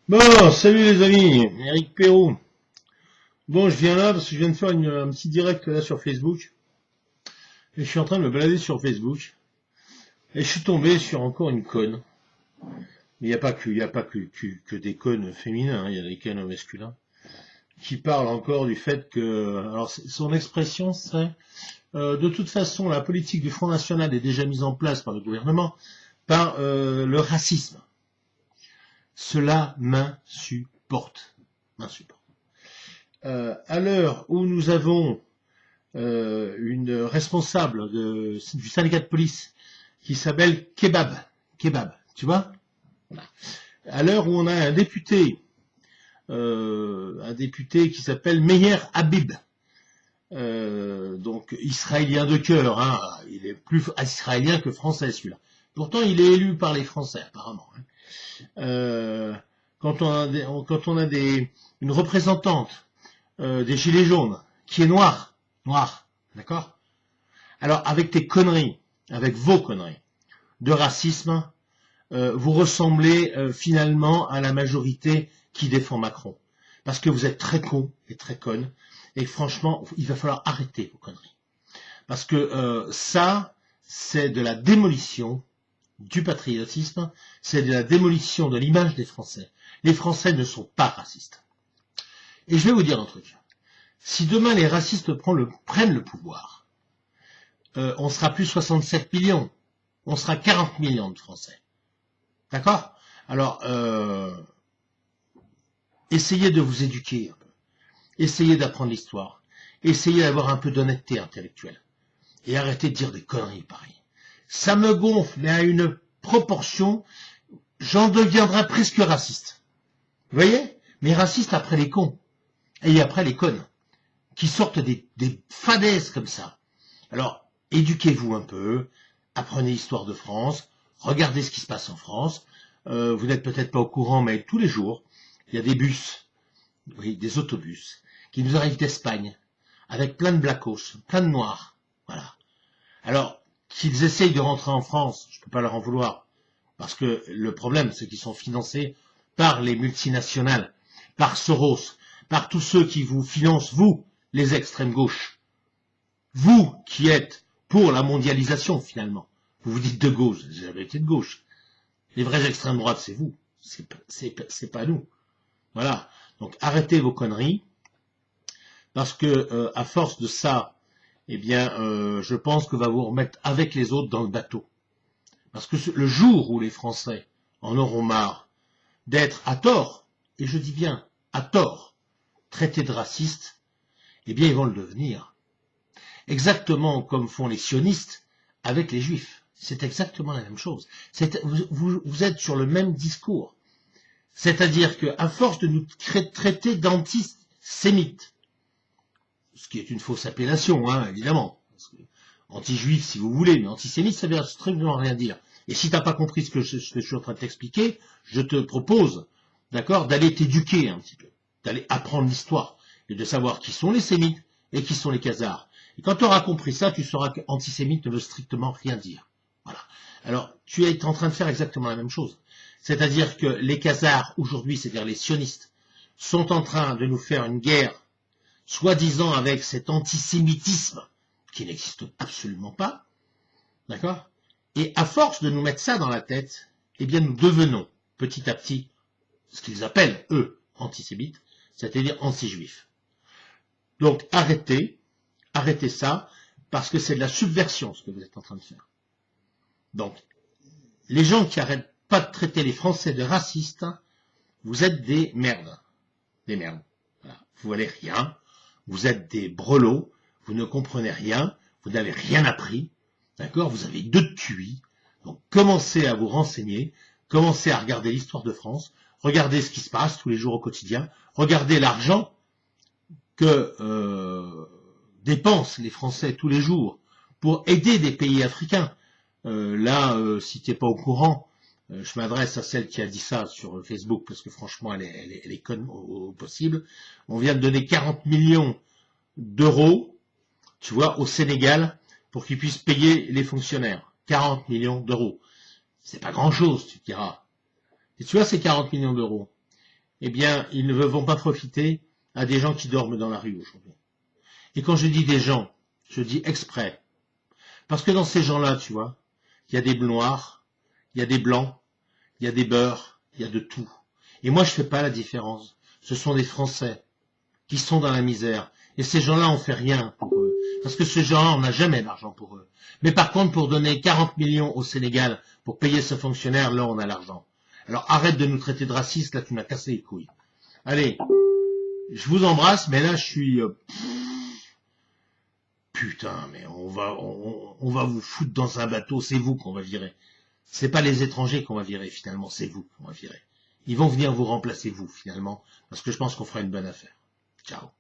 Bon, salut les amis, Eric Perrault. Bon, je viens là parce que je viens de faire un petit direct là sur Facebook. Et je suis en train de me balader sur Facebook. Et je suis tombé sur encore une conne. Mais il y a pas que des connes féminins, hein, il y a des connes masculins. Qui parlent encore du fait que, alors son expression c'est, de toute façon la politique du Front National est déjà mise en place par le gouvernement, par le racisme. Cela m'insupporte. M'insupporte. À l'heure où nous avons une responsable du syndicat de police qui s'appelle Kebab, tu vois, voilà. À l'heure où on a un député qui s'appelle Meyer Habib, donc israélien de cœur, hein, il est plus israélien que français celui-là. Pourtant, il est élu par les Français apparemment. Hein. Quand on a une représentante des gilets jaunes qui est noire, d'accord. Alors avec tes conneries, avec vos conneries de racisme, vous ressemblez finalement à la majorité qui défend Macron, parce que vous êtes très cons et très connes, et franchement, il va falloir arrêter vos conneries, parce que ça, c'est de la démolition du patriotisme, c'est de la démolition de l'image des Français. Les Français ne sont pas racistes. Et je vais vous dire un truc. Si demain les racistes prennent le pouvoir, on sera plus 67 millions, on sera 40 millions de Français. D'accord? Alors, essayez de vous éduquer un peu. Essayez d'apprendre l'histoire. Essayez d'avoir un peu d'honnêteté intellectuelle. Et arrêtez de dire des conneries pareilles. Ça me gonfle, mais à une proportion, j'en deviendrai presque raciste. Vous voyez? Mais raciste après les cons. Et après les connes. Qui sortent des fadaises comme ça. Alors, éduquez-vous un peu. Apprenez l'histoire de France. Regardez ce qui se passe en France. Vous n'êtes peut-être pas au courant, mais tous les jours, il y a des bus, oui, des autobus, qui nous arrivent d'Espagne, avec plein de blackos, plein de noirs. Voilà. Alors, s'ils essayent de rentrer en France, je ne peux pas leur en vouloir, parce que le problème, c'est qu'ils sont financés par les multinationales, par Soros, par tous ceux qui vous financent, vous, les extrêmes gauches. Vous qui êtes pour la mondialisation, finalement. Vous vous dites de gauche, j'ai jamais été de gauche. Les vrais extrêmes droites, c'est vous. C'est pas nous. Voilà. Donc, arrêtez vos conneries, parce que, à force de ça, eh bien, je pense que va vous remettre avec les autres dans le bateau. Parce que le jour où les Français en auront marre d'être à tort, et je dis bien à tort, traités de racistes, eh bien, ils vont le devenir. Exactement comme font les sionistes avec les juifs. C'est exactement la même chose. Vous êtes sur le même discours. C'est-à-dire qu'à force de nous traiter d'antisémites, ce qui est une fausse appellation, hein, évidemment. Anti-juif, si vous voulez, mais antisémite, ça veut strictement rien dire. Et si t'as pas compris ce que je suis en train de t'expliquer, je te propose, d'accord, d'aller t'éduquer un petit peu, d'aller apprendre l'histoire, et de savoir qui sont les sémites et qui sont les khazars. Et quand tu auras compris ça, tu sauras qu'antisémite ne veut strictement rien dire. Voilà. Alors, tu es en train de faire exactement la même chose. C'est-à-dire que les khazars, aujourd'hui, c'est-à-dire les sionistes, sont en train de nous faire une guerre soi-disant avec cet antisémitisme qui n'existe absolument pas, d'accord? Et à force de nous mettre ça dans la tête, eh bien nous devenons petit à petit ce qu'ils appellent, eux, antisémites, c'est-à-dire anti-juifs. Donc arrêtez ça, parce que c'est de la subversion ce que vous êtes en train de faire. Donc, les gens qui arrêtent pas de traiter les Français de racistes, vous êtes des merdes. Des merdes. Voilà. Vous valez rien. Vous êtes des brelots, vous ne comprenez rien, vous n'avez rien appris, d'accord? Vous avez deux QI, donc commencez à vous renseigner, commencez à regarder l'histoire de France, regardez ce qui se passe tous les jours au quotidien, regardez l'argent que dépensent les Français tous les jours pour aider des pays africains. Si tu n'es pas au courant, je m'adresse à celle qui a dit ça sur Facebook, parce que franchement, elle est conne au possible. On vient de donner 40 millions d'euros, tu vois, au Sénégal, pour qu'ils puissent payer les fonctionnaires. 40 millions d'euros. C'est pas grand-chose, tu te diras. Et tu vois, ces 40 millions d'euros, eh bien, ils ne vont pas profiter à des gens qui dorment dans la rue aujourd'hui. Et quand je dis des gens, je dis exprès. Parce que dans ces gens-là, tu vois, il y a des noirs, il y a des blancs, il y a des beurs, il y a de tout. Et moi, je fais pas la différence. Ce sont des Français qui sont dans la misère. Et ces gens-là, on fait rien pour eux. Parce que ces gens-là, on n'a jamais d'argent pour eux. Mais par contre, pour donner 40 millions au Sénégal pour payer ce fonctionnaire, là, on a l'argent. Alors arrête de nous traiter de racistes, là, tu m'as cassé les couilles. Allez, je vous embrasse, mais là, je suis... Putain, mais on va vous foutre dans un bateau, c'est vous qu'on va virer. C'est pas les étrangers qu'on va virer, finalement, c'est vous qu'on va virer. Ils vont venir vous remplacer, vous, finalement, parce que je pense qu'on fera une bonne affaire. Ciao.